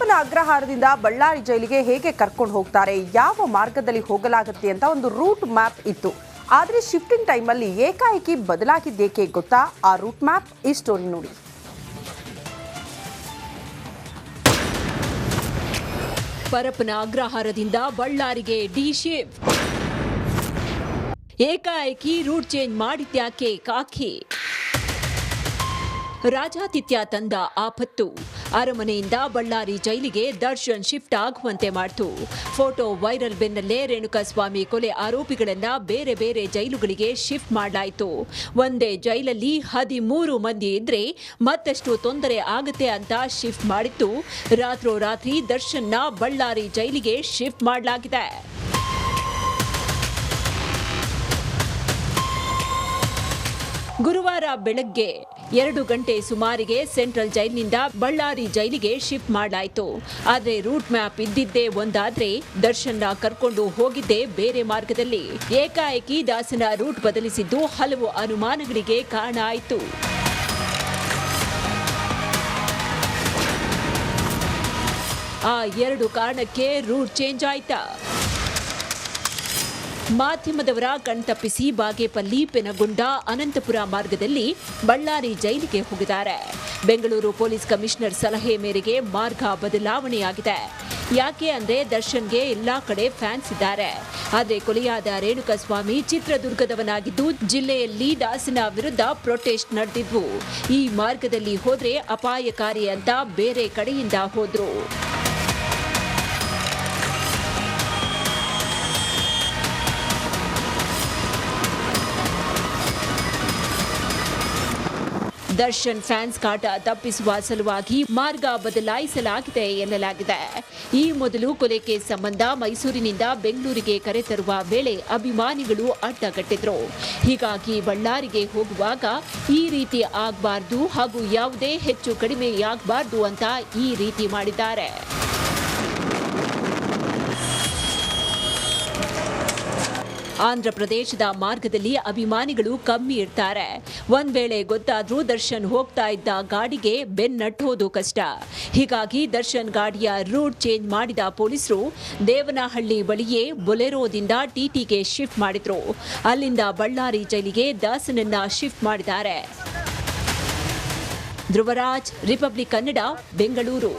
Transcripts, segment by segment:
ಪರಪ್ಪನ ಅಗ್ರಹಾರದಿಂದ ಬಳ್ಳಾರಿ ಜೈಲಿಗೆ ಹೇಗೆ ಕರ್ಕೊಂಡು ಹೋಗ್ತಾರೆ, ಯಾವ ಮಾರ್ಗದಲ್ಲಿ ಹೋಗಲಾಗುತ್ತೆ ಅಂತ ಒಂದು ರೂಟ್ ಮ್ಯಾಪ್ ಇತ್ತು. ಆದರೆ ಶಿಫ್ಟಿಂಗ್ ಟೈಮಲ್ಲಿ ಏಕಾಏಕಿ ಬದಲಾಗಿದ್ದೇಕೆ ಗೊತ್ತಾ? ಆ ರೂಟ್ ಮ್ಯಾಪ್ ಈ ಸ್ಟೋರಿ ನೋಡಿ. ಪರಪ್ಪನ ಅಗ್ರಹಾರದಿಂದ ಬಳ್ಳಾರಿಗೆ ಡಿ ಶೇಪ್. ಏಕಾಏಕಿ ರೂಟ್ ಚೇಂಜ್ ಮಾಡಿದ್ಯಾಕೆ ಕಾಕಿ? ರಾಜಾತಿಥ್ಯ ತಂದ ಆಪತ್ತು. ಅರಮನೆಯಿಂದ ಬಳ್ಳಾರಿ ಜೈಲಿಗೆ ದರ್ಶನ್ ಶಿಫ್ಟ್ ಆಗುವಂತೆ ಮಾಡಿತು. ಫೋಟೋ ವೈರಲ್ ಬೆನ್ನಲ್ಲೇ ರೇಣುಕಾಸ್ವಾಮಿ ಕೊಲೆ ಆರೋಪಿಗಳನ್ನ ಬೇರೆ ಬೇರೆ ಜೈಲುಗಳಿಗೆ ಶಿಫ್ಟ್ ಮಾಡಲಾಯಿತು. ಒಂದೇ ಜೈಲಲ್ಲಿ 13 ಮಂದಿ ಇದ್ರೆ ಮತ್ತಷ್ಟು ತೊಂದರೆ ಆಗುತ್ತೆ ಅಂತ ಶಿಫ್ಟ್ ಮಾಡಿತ್ತು. ರಾತ್ರೋರಾತ್ರಿ ದರ್ಶನ್ನ ಬಳ್ಳಾರಿ ಜೈಲಿಗೆ ಶಿಫ್ಟ್ ಮಾಡಲಾಗಿದೆ. ಗುರುವಾರ ಬೆಳಗ್ಗೆ 2 ಗಂಟೆ ಸುಮಾರಿಗೆ ಸೆಂಟ್ರಲ್ ಜೈಲಿನಿಂದ ಬಳ್ಳಾರಿ ಜೈಲಿಗೆ ಶಿಫ್ಟ್ ಮಾಡಲಾಯಿತು. ಆದರೆ ರೂಟ್ ಮ್ಯಾಪ್ ಇದ್ದಿದ್ದೇ ಒಂದಾದ್ರೆ ದರ್ಶನ್ನ ಕರ್ಕೊಂಡು ಹೋಗಿದ್ದೇ ಬೇರೆ ಮಾರ್ಗದಲ್ಲಿ. ಏಕಾಏಕಿ ದಾಸನ ರೂಟ್ ಬದಲಿಸಿದ್ದು ಹಲವು ಅನುಮಾನಗಳಿಗೆ ಕಾರಣ ಆಯಿತು. ಆ 2 ಕಾರಣಕ್ಕೆ ರೂಟ್ ಚೇಂಜ್ ಆಯ್ತಾ? ಮಾಧ್ಯಮದವರ ಕಣ್ತಪ್ಪಿಸಿ ಬಾಗೇಪಲ್ಲಿ, ಪೆನಗೊಂಡ, ಅನಂತಪುರ ಮಾರ್ಗದಲ್ಲಿ ಬಳ್ಳಾರಿ ಜೈಲಿಗೆ ಹೋಗಿದ್ದಾರೆ. ಬೆಂಗಳೂರು ಪೊಲೀಸ್ ಕಮಿಷನರ್ ಸಲಹೆ ಮೇರೆಗೆ ಮಾರ್ಗ ಬದಲಾವಣೆಯಾಗಿದೆ. ಯಾಕೆ ಅಂದ್ರೆ ದರ್ಶನ್ಗೆ ಎಲ್ಲಾ ಕಡೆ ಫ್ಯಾನ್ಸ್ ಇದ್ದಾರೆ. ಆದರೆ ಕೊಲೆಯಾದ ರೇಣುಕಾಸ್ವಾಮಿ ಚಿತ್ರದುರ್ಗದವನಾಗಿದ್ದು ಜಿಲ್ಲೆಯಲ್ಲಿ ದಾಸನ ವಿರುದ್ಧ ಪ್ರೊಟೆಸ್ಟ್ ನಡೆದಿದ್ವು. ಈ ಮಾರ್ಗದಲ್ಲಿ ಹೋದ್ರೆ ಅಪಾಯಕಾರಿ ಅಂತ ಬೇರೆ ಕಡೆಯಿಂದ ಹೋದ್ರು. ದರ್ಶನ್ ಫ್ಯಾನ್ಸ್ ಕಾಟ ತಪ್ಪಿಸುವ ಸಲುವಾಗಿ ಮಾರ್ಗ ಬದಲಾಯಿಸಲಾಗಿದೆ ಎನ್ನಲಾಗಿದೆ. ಈ ಮೊದಲು ಕೊಲೆ ಕೇಸ್ ಸಂಬಂಧ ಮೈಸೂರಿನಿಂದ ಬೆಂಗಳೂರಿಗೆ ಕರೆತರುವ ವೇಳೆ ಅಭಿಮಾನಿಗಳು ಅಡ್ಡಗಟ್ಟಿದ್ರು. ಹೀಗಾಗಿ ಬಳ್ಳಾರಿಗೆ ಹೋಗುವಾಗ ಈ ರೀತಿ ಆಗಬಾರ್ದು ಹಾಗೂ ಯಾವುದೇ ಹೆಚ್ಚು ಕಡಿಮೆಯಾಗಬಾರ್ದು ಅಂತ ಈ ರೀತಿ ಮಾಡಿದ್ದಾರೆ. ಆಂಧ್ರ ಪ್ರದೇಶದ ಮಾರ್ಗದಲ್ಲಿ ಅಭಿಮಾನಿಗಳು ಕಮ್ಮಿ ಇರ್ತಾರೆ. ಒಂದ್ ವೇಳೆ ಗೊತ್ತಾದ್ರೂ ದರ್ಶನ್ ಹೋಗ್ತಾ ಇದ್ದ ಗಾಡಿಗೆ ಬೆನ್ನಟ್ಟೋದು ಕಷ್ಟ. ಹೀಗಾಗಿ ದರ್ಶನ್ ಗಾಡಿಯ ರೂಟ್ ಚೇಂಜ್ ಮಾಡಿದ ಪೊಲೀಸರು ದೇವನಹಳ್ಳಿ ಬಳಿಯೇ ಬೊಲೆರೋದಿಂದ ಟಿಟಿಗೆ ಶಿಫ್ಟ್ ಮಾಡಿದ್ರು. ಅಲ್ಲಿಂದ ಬಳ್ಳಾರಿ ಜೈಲಿಗೆ ದಾಸನನ್ನ ಶಿಫ್ಟ್ ಮಾಡಿದ್ದಾರೆ. ಧ್ರುವರಾಜ್, ರಿಪಬ್ಲಿಕ್ ಕನ್ನಡ, ಬೆಂಗಳೂರು.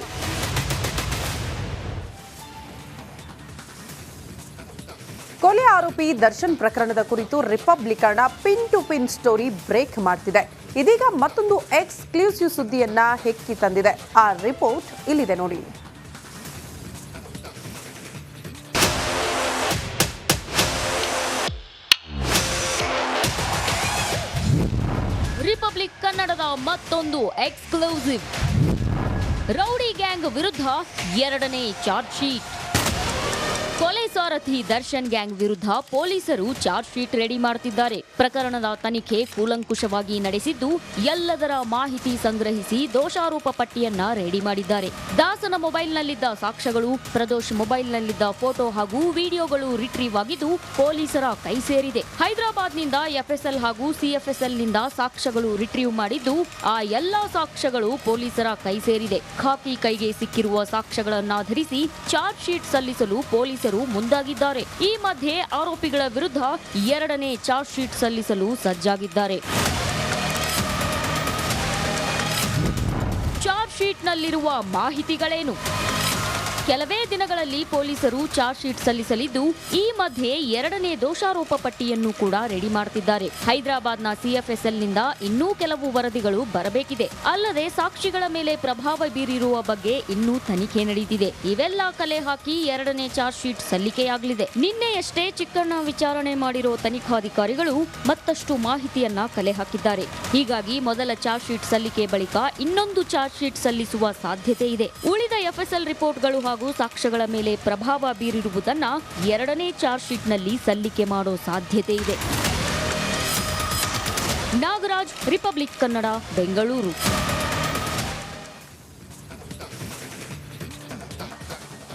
ಕೊಲೆ ಆರೋಪಿ ದರ್ಶನ್ ಪ್ರಕರಣದ ಕುರಿತು Republic Kannada pin to pin story break ಮಾಡ್ತಿದೆ. ಇದೀಗ ಮತ್ತೊಂದು ಎಕ್ಸ್ಕ್ಲೂಸಿವ್ ಸುದ್ದಿಯನ್ನ ಹೆಕ್ಕಿ ತಂದಿದೆ. ಆ ರಿಪೋರ್ಟ್ ಇಲ್ಲಿದೆ ನೋಡಿ. ರಿಪಬ್ಲಿಕ್ ಕನ್ನಡದ ಮತ್ತೊಂದು ಎಕ್ಸ್ಕ್ಲೂಸಿವ್. ರೌಡಿ ಗ್ಯಾಂಗ್ ವಿರುದ್ಧ 2ನೇ ಚಾರ್ಜ್ ಶೀಟ್. ಕೊಲೆ ಸಾರಥಿ ದರ್ಶನ್ ಗ್ಯಾಂಗ್ ವಿರುದ್ಧ ಪೊಲೀಸರು ಚಾರ್ಜ್ ಶೀಟ್ ರೆಡಿ ಮಾಡುತ್ತಿದ್ದಾರೆ. ಪ್ರಕರಣದ ತನಿಖೆ ಕೂಲಂಕುಷವಾಗಿ ನಡೆಸಿದ್ದು ಎಲ್ಲದರ ಮಾಹಿತಿ ಸಂಗ್ರಹಿಸಿ ದೋಷಾರೋಪ ಪಟ್ಟಿಯನ್ನ ರೆಡಿ ಮಾಡಿದ್ದಾರೆ. ದಾಸನ ಮೊಬೈಲ್ನಲ್ಲಿದ್ದ ಸಾಕ್ಷ್ಯಗಳು, ಪ್ರದೋಷ್ ಮೊಬೈಲ್ನಲ್ಲಿದ್ದ ಫೋಟೋ ಹಾಗೂ ವಿಡಿಯೋಗಳು ರಿಟ್ರೀವ್ ಆಗಿದ್ದು ಪೊಲೀಸರ ಕೈ ಸೇರಿದೆ. ಹೈದರಾಬಾದ್ನಿಂದ ಎಫ್ಎಸ್ಎಲ್ ಹಾಗೂ ಸಿಎಫ್ಎಸ್ಎಲ್ನಿಂದ ಸಾಕ್ಷ್ಯಗಳು ರಿಟ್ರೀವ್ ಮಾಡಿದ್ದು ಆ ಎಲ್ಲಾ ಸಾಕ್ಷ್ಯಗಳು ಪೊಲೀಸರ ಕೈ ಸೇರಿದೆ. ಖಾಕಿ ಕೈಗೆ ಸಿಕ್ಕಿರುವ ಸಾಕ್ಷ್ಯಗಳನ್ನಾಧರಿಸಿ ಚಾರ್ಜ್ ಶೀಟ್ ಸಲ್ಲಿಸಲು ಪೊಲೀಸರು ಮುಂದಾಗಿದ್ದಾರೆ. ಈ ಮಧ್ಯೆ ಆರೋಪಿಗಳ ವಿರುದ್ಧ 2ನೇ ಚಾರ್ಜ್ ಶೀಟ್ ಸಲ್ಲಿಸಲು ಸಜ್ಜಾಗಿದ್ದಾರೆ. ಚಾರ್ಜ್ ಶೀಟ್ನಲ್ಲಿರುವ ಮಾಹಿತಿಗಳೇನು? ಕೆಲವೇ ದಿನಗಳಲ್ಲಿ ಪೊಲೀಸರು ಚಾರ್ಜ್ ಶೀಟ್ ಸಲ್ಲಿಸಲಿದ್ದು ಈ ಮಧ್ಯೆ 2ನೇ ದೋಷಾರೋಪ ಪಟ್ಟಿಯನ್ನು ಕೂಡ ರೆಡಿ ಮಾಡುತ್ತಿದ್ದಾರೆ. ಹೈದರಾಬಾದ್ನ ಸಿಎಫ್ಎಸ್ಎಲ್ನಿಂದ ಇನ್ನೂ ಕೆಲವು ವರದಿಗಳು ಬರಬೇಕಿದೆ. ಅಲ್ಲದೆ ಸಾಕ್ಷಿಗಳ ಮೇಲೆ ಪ್ರಭಾವ ಬೀರಿರುವ ಬಗ್ಗೆ ಇನ್ನೂ ತನಿಖೆ ನಡೆದಿದೆ. ಇವೆಲ್ಲ ಕಲೆ ಹಾಕಿ 2ನೇ ಚಾರ್ಜ್ ಶೀಟ್ ಸಲ್ಲಿಕೆಯಾಗಲಿದೆ. ನಿನ್ನೆಯಷ್ಟೇ ಚಿಕ್ಕಣ್ಣ ವಿಚಾರಣೆ ಮಾಡಿರೋ ತನಿಖಾಧಿಕಾರಿಗಳು ಮತ್ತಷ್ಟು ಮಾಹಿತಿಯನ್ನ ಕಲೆ ಹಾಕಿದ್ದಾರೆ. ಹೀಗಾಗಿ ಮೊದಲ ಚಾರ್ಜ್ ಶೀಟ್ ಸಲ್ಲಿಕೆ ಬಳಿಕ ಇನ್ನೊಂದು ಚಾರ್ಜ್ ಶೀಟ್ ಸಲ್ಲಿಸುವ ಸಾಧ್ಯತೆ ಇದೆ. ಉಳಿದ ಎಫ್ಎಸ್ಎಲ್ ರಿಪೋರ್ಟ್ಗಳು ಹಾಗೂ ಸಾಕ್ಷ್ಯಗಳ ಮೇಲೆ ಪ್ರಭಾವ ಬೀರಿರುವುದನ್ನ 2ನೇ ಚಾರ್ಜ್ ಶೀಟ್ನಲ್ಲಿ ಸಲ್ಲಿಕೆ ಮಾಡೋ ಸಾಧ್ಯತೆ ಇದೆ. ನಾಗರಾಜ್, ರಿಪಬ್ಲಿಕ್ ಕನ್ನಡ, ಬೆಂಗಳೂರು.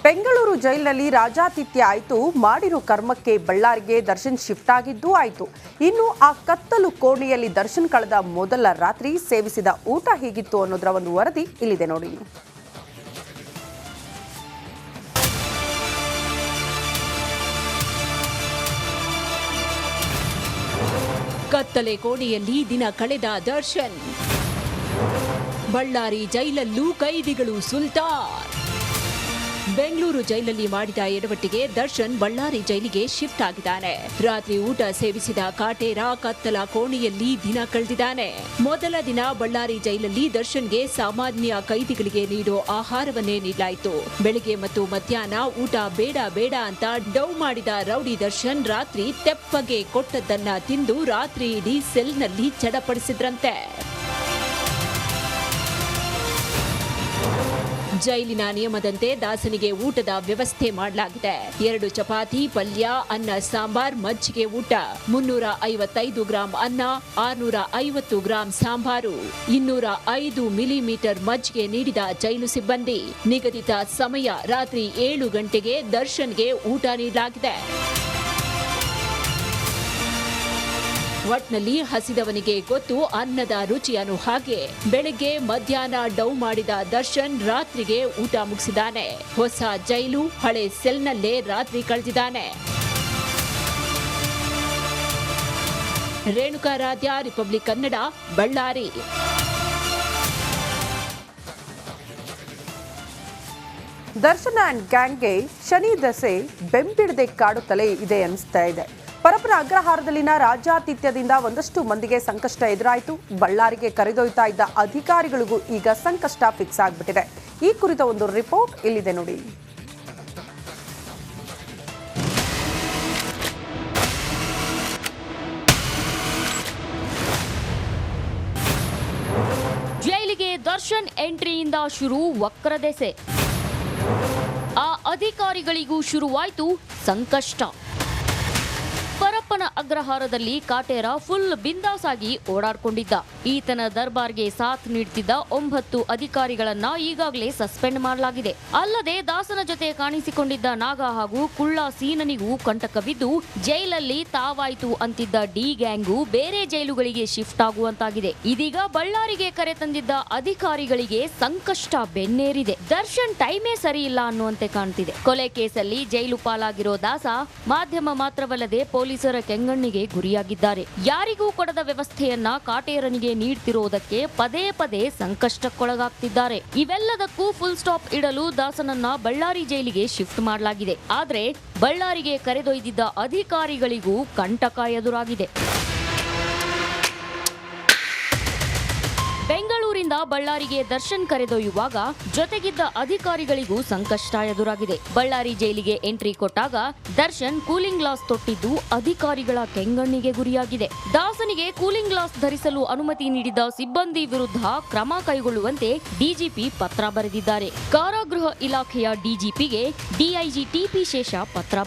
ಬೆಂಗಳೂರು ಜೈಲಿನಲ್ಲಿ ರಾಜಾತಿಥ್ಯ ಆಯಿತು. ಮಾಡಿರೋ ಕರ್ಮಕ್ಕೆ ಬಳ್ಳಾರಿಗೆ ದರ್ಶನ್ ಶಿಫ್ಟ್ ಆಗಿದ್ದೂ ಆಯಿತು. ಇನ್ನು ಆ ಕತ್ತಲು ಕೋಣೆಯಲ್ಲಿ ದರ್ಶನ್ ಕಳೆದ ಮೊದಲ ರಾತ್ರಿ ಸೇವಿಸಿದ ಊಟ ಹೇಗಿತ್ತು ಅನ್ನೋದರ ಒಂದು ವರದಿ ಇಲ್ಲಿದೆ ನೋಡಿ. ಕತ್ತಲೆ ಕೋಣೆಯಲ್ಲಿ ದಿನ ಕಳೆದ ದರ್ಶನ್. ಬಳ್ಳಾರಿ ಜೈಲಲ್ಲೂ ಕೈದಿಗಳು ಸುಲ್ತಾನ್. ಬೆಂಗಳೂರು ಜೈಲಲ್ಲಿ ಮಾಡಿದ ಎಡವಟ್ಟಿಗೆ ದರ್ಶನ್ ಬಳ್ಳಾರಿ ಜೈಲಿಗೆ ಶಿಫ್ಟ್ ಆಗಿದ್ದಾನೆ. ರಾತ್ರಿ ಊಟ ಸೇವಿಸಿದ ಕಾಟೇರ ಕತ್ತಲ ಕೋಣೆಯಲ್ಲಿ ದಿನ ಕಳೆದಿದ್ದಾನೆ. ಮೊದಲ ದಿನ ಬಳ್ಳಾರಿ ಜೈಲಲ್ಲಿ ದರ್ಶನ್ಗೆ ಸಾಮಾನ್ಯ ಕೈದಿಗಳಿಗೆ ನೀಡೋ ಆಹಾರವನ್ನೇ ನೀಡಲಾಯಿತು. ಬೆಳಿಗ್ಗೆ ಮತ್ತು ಮಧ್ಯಾಹ್ನ ಊಟ ಬೇಡ ಬೇಡ ಅಂತ ಡೌ ಮಾಡಿದ ರೌಡಿ ದರ್ಶನ್ ರಾತ್ರಿ ತೆಪ್ಪಗೆ ಕೊಟ್ಟದ್ದನ್ನ ತಿಂದು ರಾತ್ರಿ ಇಡೀ ಸೆಲ್ನಲ್ಲಿ ಚಡಪಡಿಸಿದ್ರಂತೆ. ಜೈಲಿನ ನಿಯಮದಂತೆ ದಾಸನಿಗೆ ಊಟದ ವ್ಯವಸ್ಥೆ ಮಾಡಲಾಗಿದೆ. 2 ಚಪಾತಿ, ಪಲ್ಯ, ಅನ್ನ, ಸಾಂಬಾರ್, ಮಜ್ಜಿಗೆ ಊಟ, 355 ಗ್ರಾಂ ಅನ್ನ, 650 ಗ್ರಾಂ ಸಾಂಬಾರು, 205 ಮಿಲಿಮೀಟರ್ ಮಜ್ಜಿಗೆ ನೀಡಿದ ಜೈಲು ಸಿಬ್ಬಂದಿ. ನಿಗದಿತ ಸಮಯ ರಾತ್ರಿ 7 ಗಂಟೆಗೆ ದರ್ಶನ್ಗೆ ಊಟ ನೀಡಲಾಗಿದೆ. ಒಟ್ನಲ್ಲಿ ಹಸಿದವನಿಗೆ ಗೊತ್ತು ಅನ್ನದ ರುಚಿಯನ್ನು. ಹಾಗೆ ಬೆಳಗ್ಗೆ ಮಧ್ಯಾಹ್ನ ಡೌ ಮಾಡಿದ ದರ್ಶನ್ ರಾತ್ರಿಗೆ ಊಟ ಮುಗಿಸಿದ್ದಾನೆ. ಹೊಸ ಜೈಲು ಹಳೆ ಸೆಲ್ನಲ್ಲೇ ರಾತ್ರಿ ಕಳೆದಿದ್ದಾನೆ. ರೇಣುಕಾ ರಾಧ್ಯ, ರಿಪಬ್ಲಿಕ್ ಕನ್ನಡ, ಬಳ್ಳಾರಿ. ದರ್ಶನ್ ಅಂಡ್ ಗ್ಯಾಂಗ್ಗೆ ಶನಿ ದಸೆ ಬೆಂಬಿಡದೆ ಕಾಡುತ್ತಲೇ ಇದೆ ಅನಿಸ್ತಾ ಇದೆ. ಪರಪ್ಪನ ಅಗ್ರಹಾರದಲ್ಲಿನ ರಾಜ್ಯಾತಿಥ್ಯದಿಂದ ಒಂದಷ್ಟು ಮಂದಿಗೆ ಸಂಕಷ್ಟ ಎದುರಾಯಿತು. ಬಳ್ಳಾರಿಗೆ ಕರೆದೊಯ್ತಾ ಇದ್ದ ಅಧಿಕಾರಿಗಳಿಗೂ ಈಗ ಸಂಕಷ್ಟ ಫಿಕ್ಸ್ ಆಗಿಬಿಟ್ಟಿದೆ. ಈ ಕುರಿತ ಒಂದು ರಿಪೋರ್ಟ್ ಇಲ್ಲಿದೆ ನೋಡಿ. ಜೈಲಿಗೆ ದರ್ಶನ್ ಎಂಟ್ರಿಯಿಂದ ಶುರು ವಕ್ರದೆಸೆ. ಆ ಅಧಿಕಾರಿಗಳಿಗೂ ಶುರುವಾಯಿತು ಸಂಕಷ್ಟ. ಪರಪ್ಪನ ಅಗ್ರಹಾರದಲ್ಲಿ ಕಾಟೇರ ಫುಲ್ ಬಿಂದಾಸ್ ಆಗಿ ಓಡಾಡ್ಕೊಂಡಿದ್ದ. ಈತನ ದರ್ಬಾರ್ಗೆ ಸಾಥ್ ನೀಡುತ್ತಿದ್ದ 9 ಅಧಿಕಾರಿಗಳನ್ನ ಈಗಾಗಲೇ ಸಸ್ಪೆಂಡ್ ಮಾಡಲಾಗಿದೆ. ಅಲ್ಲದೆ ದಾಸನ ಜೊತೆ ಕಾಣಿಸಿಕೊಂಡಿದ್ದ ನಾಗ ಹಾಗೂ ಕುಳ್ಳ ಸೀನನಿಗೂ ಕಂಟಕ ಬಿದ್ದು ಜೈಲಲ್ಲಿ ತಾವಾಯ್ತು ಅಂತಿದ್ದ ಡಿ ಗ್ಯಾಂಗು ಬೇರೆ ಜೈಲುಗಳಿಗೆ ಶಿಫ್ಟ್ ಆಗುವಂತಾಗಿದೆ. ಇದೀಗ ಬಳ್ಳಾರಿಗೆ ಕರೆ ತಂದಿದ್ದ ಅಧಿಕಾರಿಗಳಿಗೆ ಸಂಕಷ್ಟ ಬೆನ್ನೇರಿದೆ. ದರ್ಶನ್ ಟೈಮೇ ಸರಿ ಇಲ್ಲ ಅನ್ನುವಂತೆ ಕಾಣ್ತಿದೆ. ಕೊಲೆ ಕೇಸಲ್ಲಿ ಜೈಲು ಪಾಲಾಗಿರೋ ದಾಸ ಮಾಧ್ಯಮ ಮಾತ್ರವಲ್ಲದೆ ಪೊಲೀಸರ ಕೆಂಗಣ್ಣಿಗೆ ಗುರಿಯಾಗಿದ್ದಾರೆ. ಯಾರಿಗೂ ಕೊಡದ ವ್ಯವಸ್ಥೆಯನ್ನ ಕಾಟೇರನಿಗೆ ನೀಡ್ತಿರೋದಕ್ಕೆ ಪದೇ ಪದೇ ಸಂಕಷ್ಟಕ್ಕೊಳಗಾಗ್ತಿದ್ದಾರೆ. ಇವೆಲ್ಲದಕ್ಕೂ ಫುಲ್ ಸ್ಟಾಪ್ ಇಡಲು ದಾಸನನ್ನ ಬಳ್ಳಾರಿ ಜೈಲಿಗೆ ಶಿಫ್ಟ್ ಮಾಡಲಾಗಿದೆ. ಆದ್ರೆ ಬಳ್ಳಾರಿಗೆ ಕರೆದೊಯ್ದಿದ್ದ ಅಧಿಕಾರಿಗಳಿಗೂ ಕಂಟಕ ಎದುರಾಗಿದೆ. ಬೆಂಗಳೂರಿಂದ ಬಳ್ಳಾರಿಗೆ ದರ್ಶನ್ ಕರೆದೊಯ್ಯುವಾಗ ಜೊತೆಗಿದ್ದ ಅಧಿಕಾರಿಗಳಿಗೂ ಸಂಕಷ್ಟ ಎದುರಾಗಿದೆ. ಬಳ್ಳಾರಿ ಜೈಲಿಗೆ ಎಂಟ್ರಿ ಕೊಟ್ಟಾಗ ದರ್ಶನ್ ಕೂಲಿಂಗ್ ಗ್ಲಾಸ್ ತೊಟ್ಟಿದ್ದು ಅಧಿಕಾರಿಗಳ ಕೆಂಗಣ್ಣಿಗೆ ಗುರಿಯಾಗಿದೆ. ದಾಸನಿಗೆ ಕೂಲಿಂಗ್ ಗ್ಲಾಸ್ ಧರಿಸಲು ಅನುಮತಿ ನೀಡಿದ ಸಿಬ್ಬಂದಿ ವಿರುದ್ಧ ಕ್ರಮ ಕೈಗೊಳ್ಳುವಂತೆ ಡಿಜಿಪಿ ಪತ್ರ ಬರೆದಿದ್ದಾರೆ. ಕಾರಾಗೃಹ ಇಲಾಖೆಯ ಡಿಜಿಪಿಗೆ ಡಿಐಜಿ ಟಿಪಿ ಶೇಷ ಪತ್ರ